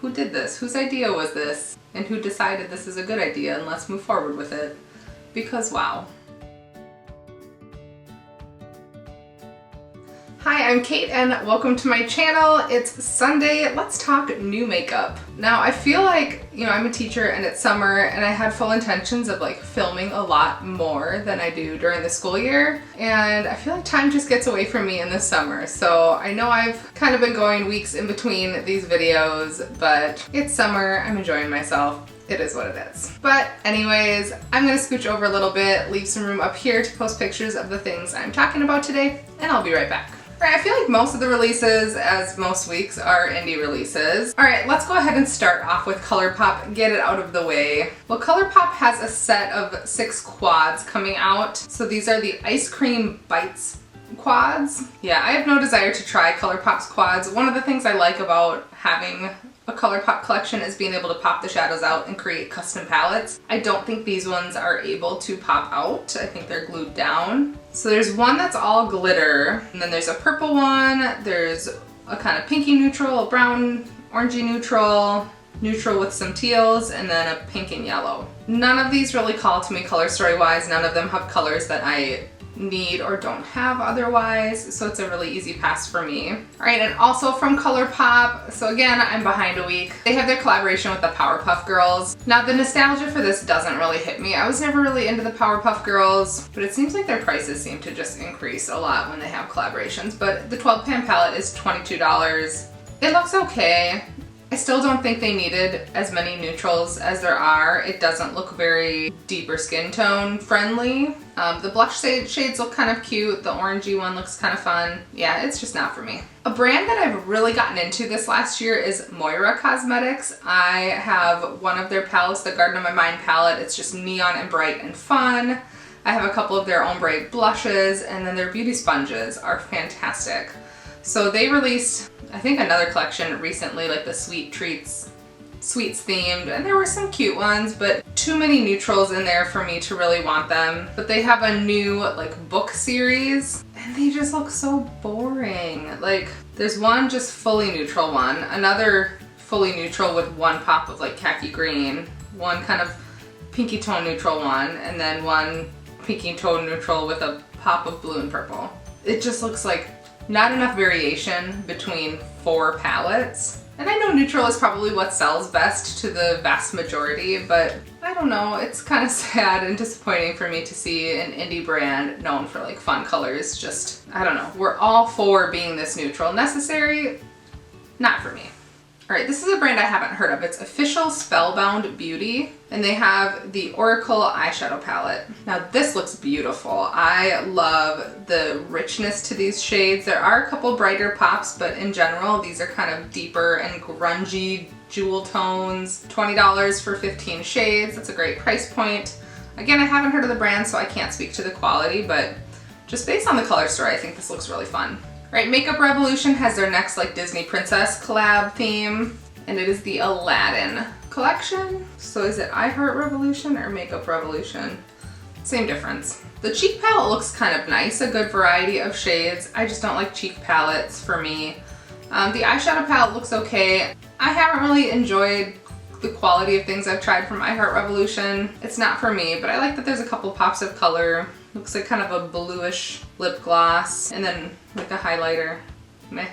who did this? Whose idea was this? And who decided this is a good idea and let's move forward with it? Because wow. Hi, I'm Kate and welcome to my channel. It's Sunday, let's talk new makeup. Now I feel like, I'm a teacher and it's summer and I had full intentions of like filming a lot more than I do during the school year. And I feel like time just gets away from me in the summer. So I know I've kind of been going weeks in between these videos, but it's summer, I'm enjoying myself. It is what it is. But anyways, I'm gonna scooch over a little bit, leave some room up here to post pictures of the things I'm talking about today, and I'll be right back. Alright, I feel like most of the releases, as most weeks, are indie releases. Alright, let's go ahead and start off with Colourpop, get it out of the way. Well, Colourpop has a set of 6 quads coming out. So these are the Ice Cream Bites quads. Yeah, I have no desire to try Colourpop's quads. One of the things I like about having a Colourpop collection is being able to pop the shadows out and create custom palettes. I don't think these ones are able to pop out. I think they're glued down. So there's one that's all glitter, and then there's a purple one, there's a kind of pinky neutral, a brown, orangey neutral, neutral with some teals, and then a pink and yellow. None of these really call to me color story wise. None of them have colors that I need or don't have otherwise, so it's a really easy pass for me. Alright, and also from Colourpop, so again, I'm behind a week. They have their collaboration with the Powerpuff Girls. Now the nostalgia for this doesn't really hit me. I was never really into the Powerpuff Girls, but it seems like their prices seem to just increase a lot when they have collaborations. But the 12 pan palette is $22. It looks okay. I still don't think they needed as many neutrals as there are. It doesn't look very deep or skin tone friendly. The blush shades look kind of cute. The orangey one looks kind of fun. Yeah, it's just not for me. A brand that I've really gotten into this last year is Moira Cosmetics. I have one of their palettes, the Garden of My Mind palette. It's just neon and bright and fun. I have a couple of their ombre blushes, and then their beauty sponges are fantastic. So they released, I think, another collection recently, like the sweets themed, and there were some cute ones, but too many neutrals in there for me to really want them. But they have a new like book series and they just look so boring. Like there's one just fully neutral one, another fully neutral with one pop of like khaki green, one kind of pinky tone neutral one, and then one pinky tone neutral with a pop of blue and purple. It just looks like not enough variation between 4 palettes. And I know neutral is probably what sells best to the vast majority, but I don't know, it's kind of sad and disappointing for me to see an indie brand known for like fun colors just, I don't know. We're all for being this neutral. Necessary? Not for me. Alright, this is a brand I haven't heard of. It's Official Spellbound Beauty, and they have the Oracle eyeshadow palette. Now this looks beautiful. I love the richness to these shades. There are a couple brighter pops, but in general, these are kind of deeper and grungy jewel tones. $20 for 15 shades. That's a great price point. Again, I haven't heard of the brand, so I can't speak to the quality, but just based on the color story, I think this looks really fun. Right, Makeup Revolution has their next like Disney princess collab theme, and it is the Aladdin collection. So is it I Heart Revolution or Makeup Revolution? Same difference. The cheek palette looks kind of nice, a good variety of shades. I just don't like cheek palettes for me. The eyeshadow palette looks okay. I haven't really enjoyed the quality of things I've tried from I Heart Revolution. It's not for me, but I like that there's a couple pops of color. Looks like kind of a bluish lip gloss, and then like a highlighter. Meh.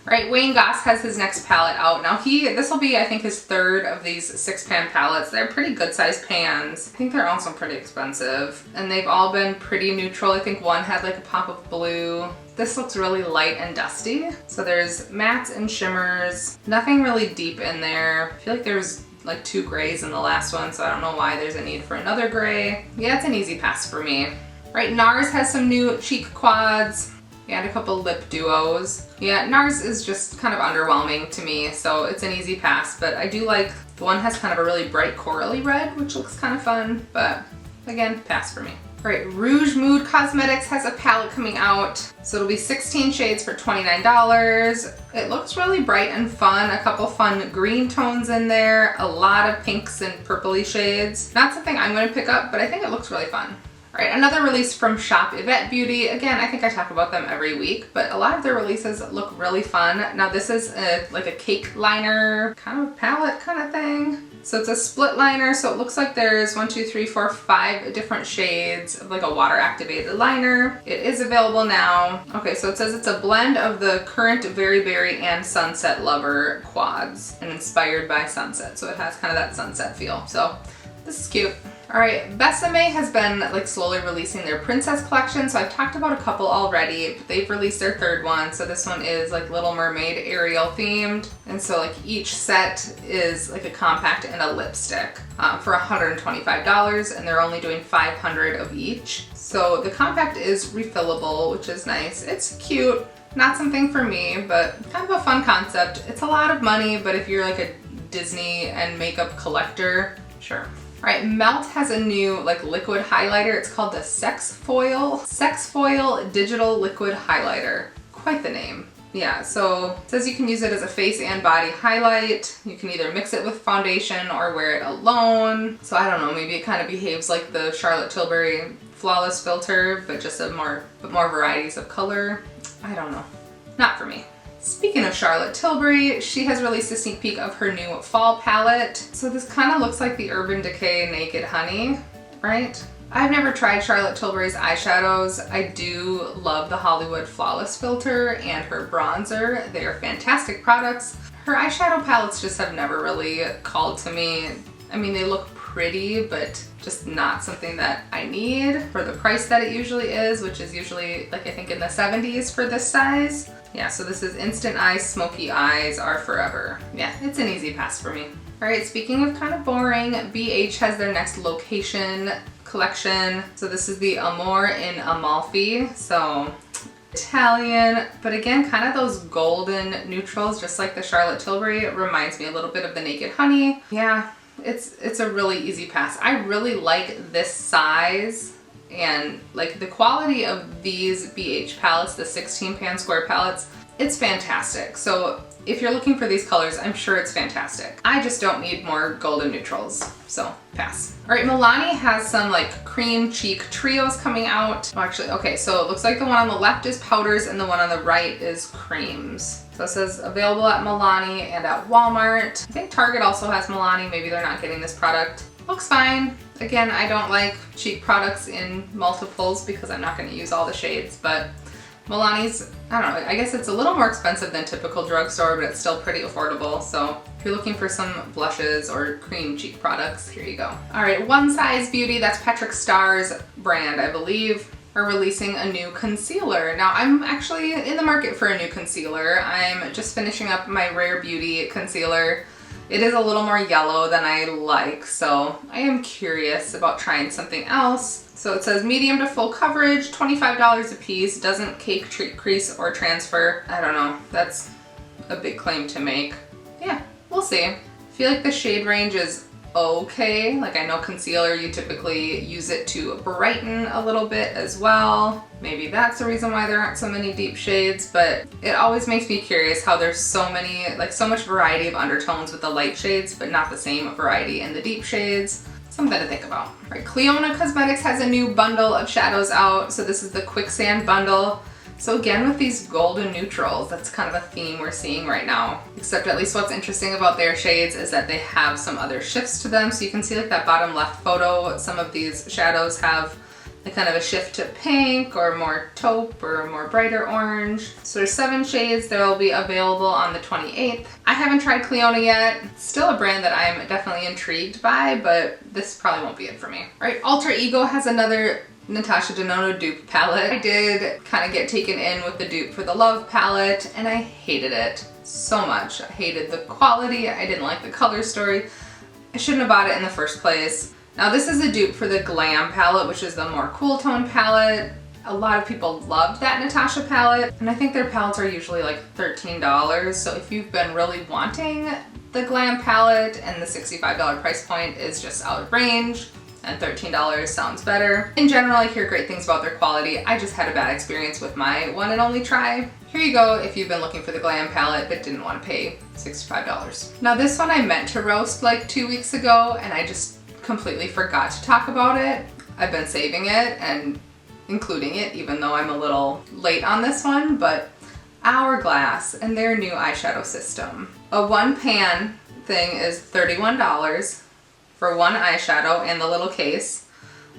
Right, Wayne Goss has his next palette out. Now this will be, I think, his 3rd of these 6 pan palettes. They're pretty good sized pans. I think they're also pretty expensive. And they've all been pretty neutral. I think one had like a pop of blue. This looks really light and dusty. So there's mattes and shimmers. Nothing really deep in there. I feel like there's like 2 grays in the last one, so I don't know why there's a need for another gray. Yeah, it's an easy pass for me. Right, NARS has some new cheek quads and a couple lip duos. Yeah, NARS is just kind of underwhelming to me, so it's an easy pass, but I do like, the one has kind of a really bright corally red, which looks kind of fun, but again, pass for me. Alright, Rougemood Cosmetics has a palette coming out, so it'll be 16 shades for $29. It looks really bright and fun, a couple fun green tones in there, a lot of pinks and purpley shades. Not something I'm going to pick up, but I think it looks really fun. All right, another release from Shop Aether Beauty. Again, I think I talk about them every week, but a lot of their releases look really fun. Now this is like a cake liner kind of palette kind of thing. So it's a split liner, so it looks like there's 5 different shades of like a water activated liner. It is available now. Okay, so it says it's a blend of the current Very Berry and Sunset Lover quads and inspired by sunset. So it has kind of that sunset feel. So this is cute. All right, Besame has been like slowly releasing their princess collection. So I've talked about a couple already, but they've released their third one. So this one is like Little Mermaid Ariel themed. And so like each set is like a compact and a lipstick for $125, and they're only doing 500 of each. So the compact is refillable, which is nice. It's cute, not something for me, but kind of a fun concept. It's a lot of money, but if you're like a Disney and makeup collector, sure. All right, Melt has a new like liquid highlighter. It's called the Sex Foil Digital Liquid Highlighter. Quite the name. Yeah, so it says you can use it as a face and body highlight. You can either mix it with foundation or wear it alone. So I don't know, maybe it kind of behaves like the Charlotte Tilbury Flawless filter, but just more varieties of color. I don't know, not for me. Speaking of Charlotte Tilbury, she has released a sneak peek of her new fall palette. So this kind of looks like the Urban Decay Naked Honey, right? I've never tried Charlotte Tilbury's eyeshadows. I do love the Hollywood Flawless filter and her bronzer. They are fantastic products. Her eyeshadow palettes just have never really called to me. I mean, they look pretty, but just not something that I need for the price that it usually is, which is usually like I think in the 70s for this size. Yeah, so this is Instant Eyes Smoky Eyes Are Forever. Yeah, it's an easy pass for me. All right, speaking of kind of boring, BH has their next location collection. So this is the Amore in Amalfi. So Italian, but again, kind of those golden neutrals, just like the Charlotte Tilbury. It reminds me a little bit of the Naked Honey. Yeah, it's a really easy pass. I really like this size. And like the quality of these BH palettes, the 16 pan square palettes, it's fantastic. So if you're looking for these colors, I'm sure it's fantastic. I just don't need more golden neutrals, so pass. All right, Milani has some like cream cheek trios coming out. Well, actually, okay, so it looks like the one on the left is powders and the one on the right is creams. So it says available at Milani and at Walmart. I think Target also has Milani. Maybe they're not getting this product. Looks fine. Again, I don't like cheap products in multiples because I'm not going to use all the shades, but Milani's, I don't know, I guess it's a little more expensive than typical drugstore, but it's still pretty affordable. So if you're looking for some blushes or cream cheek products, here you go. All right, One Size Beauty, that's Patrick Starr's brand, I believe, are releasing a new concealer. Now, I'm actually in the market for a new concealer. I'm just finishing up my Rare Beauty concealer. It is a little more yellow than I like, so I am curious about trying something else. So it says medium to full coverage, $25 a piece, doesn't cake, crease, or transfer. I don't know, that's a big claim to make. Yeah, we'll see. I feel like the shade range is okay. Like I know concealer, you typically use it to brighten a little bit as well. Maybe that's the reason why there aren't so many deep shades, but it always makes me curious how there's so many, like so much variety of undertones with the light shades, but not the same variety in the deep shades. Something to think about. All right, Cleona Cosmetics has a new bundle of shadows out. So this is the Quicksand bundle. So again, with these golden neutrals, that's kind of a theme we're seeing right now. Except at least what's interesting about their shades is that they have some other shifts to them. So you can see like that bottom left photo, some of these shadows have like kind of a shift to pink or more taupe or more brighter orange. So there's 7 shades. They'll be available on the 28th. I haven't tried Cleona yet. It's still a brand that I'm definitely intrigued by, but this probably won't be it for me. All right, Alter Ego has another Natasha Denona dupe palette. I did kind of get taken in with the dupe for the Love palette and I hated it so much. I hated the quality. I didn't like the color story. I shouldn't have bought it in the first place. Now this is a dupe for the Glam palette, which is the more cool tone palette. A lot of people loved that Natasha palette, and I think their palettes are usually like $13. So if you've been really wanting the Glam palette and the $65 price point is just out of range, and $13 sounds better. In general, I hear great things about their quality. I just had a bad experience with my one and only try. Here you go if you've been looking for the Glam palette but didn't want to pay $65. Now this one I meant to roast like 2 weeks ago and I just completely forgot to talk about it. I've been saving it and including it, even though I'm a little late on this one, but Hourglass and their new eyeshadow system. A 1-pan thing is $31 for one eyeshadow and the little case.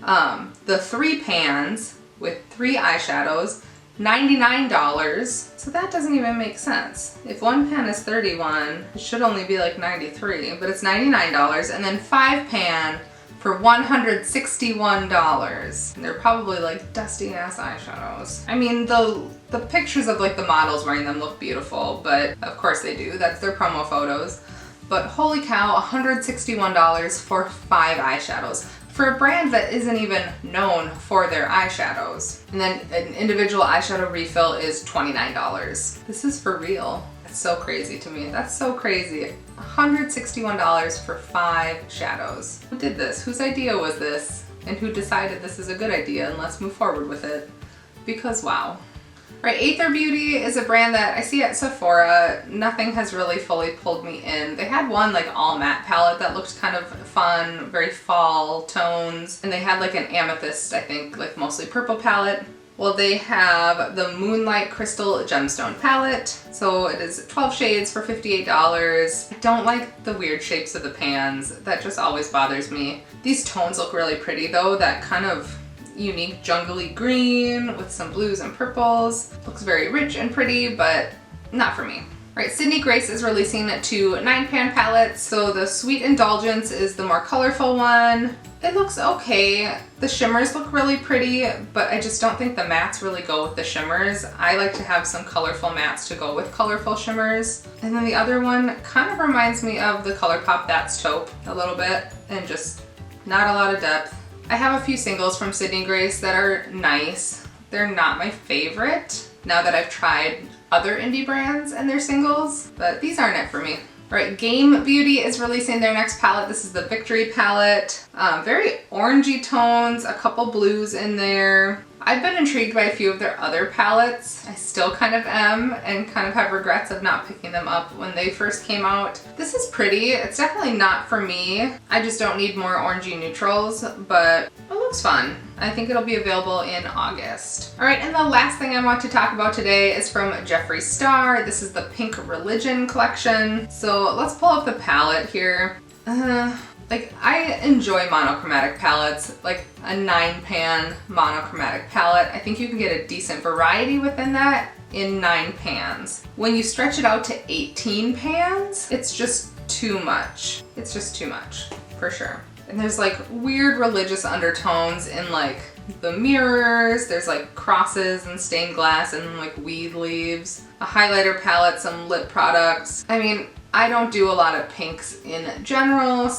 The 3 pans with 3 eyeshadows, $99. So that doesn't even make sense. If 1 pan is $31, it should only be like $93, but it's $99. And then 5 pan for $161. And they're probably like dusty ass eyeshadows. I mean, the pictures of like the models wearing them look beautiful, but of course they do. That's their promo photos. But holy cow, $161 for 5 eyeshadows for a brand that isn't even known for their eyeshadows. And then an individual eyeshadow refill is $29. This is for real. That's so crazy to me. That's so crazy. $161 for 5 shadows. Who did this? Whose idea was this? And who decided this is a good idea and let's move forward with it? Because wow. Right, Aether Beauty is a brand that I see at Sephora. Nothing has really fully pulled me in. They had one like all matte palette that looked kind of fun, very fall tones. And they had like an amethyst, I think, like mostly purple palette. Well, they have the Moonlight Crystal Gemstone palette. So it is 12 shades for $58. I don't like the weird shapes of the pans. That just always bothers me. These tones look really pretty though. That kind of unique jungly green with some blues and purples. Looks very rich and pretty, but not for me. Right, Sydney Grace is releasing 2 9-pan palettes. So the Sweet Indulgence is the more colorful one. It looks okay. The shimmers look really pretty, but I just don't think the mattes really go with the shimmers. I like to have some colorful mattes to go with colorful shimmers. And then the other one kind of reminds me of the Colourpop That's Taupe a little bit, and just not a lot of depth. I have a few singles from Sydney Grace that are nice. They're not my favorite now that I've tried other indie brands and their singles, but these aren't it for me. All right, Game Beauty is releasing their next palette. This is the Victory palette. Very orangey tones, a couple blues in there. I've been intrigued by a few of their other palettes. I still kind of am, and kind of have regrets of not picking them up when they first came out. This is pretty. It's definitely not for me. I just don't need more orangey neutrals, but it looks fun. I think it'll be available in August. All right, and the last thing I want to talk about today is from Jeffree Star. This is the Pink Religion collection. So let's pull up the palette here. Like, I enjoy monochromatic palettes, like a 9-pan monochromatic palette. I think you can get a decent variety within that in 9 pans. When you stretch it out to 18 pans, it's just too much. It's just too much, for sure. And there's like weird religious undertones in like the mirrors. There's like crosses and stained glass and like weed leaves. A highlighter palette, some lip products. I mean, I don't do a lot of pinks in general,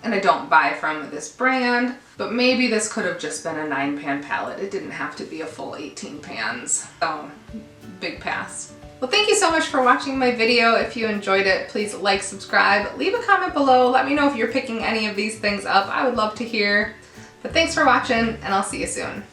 and I don't buy from this brand, but maybe this could have just been a 9-pan palette. It didn't have to be a full 18 pans. So, big pass. Well, thank you so much for watching my video. If you enjoyed it, please like, subscribe, leave a comment below. Let me know if you're picking any of these things up. I would love to hear. But thanks for watching, and I'll see you soon.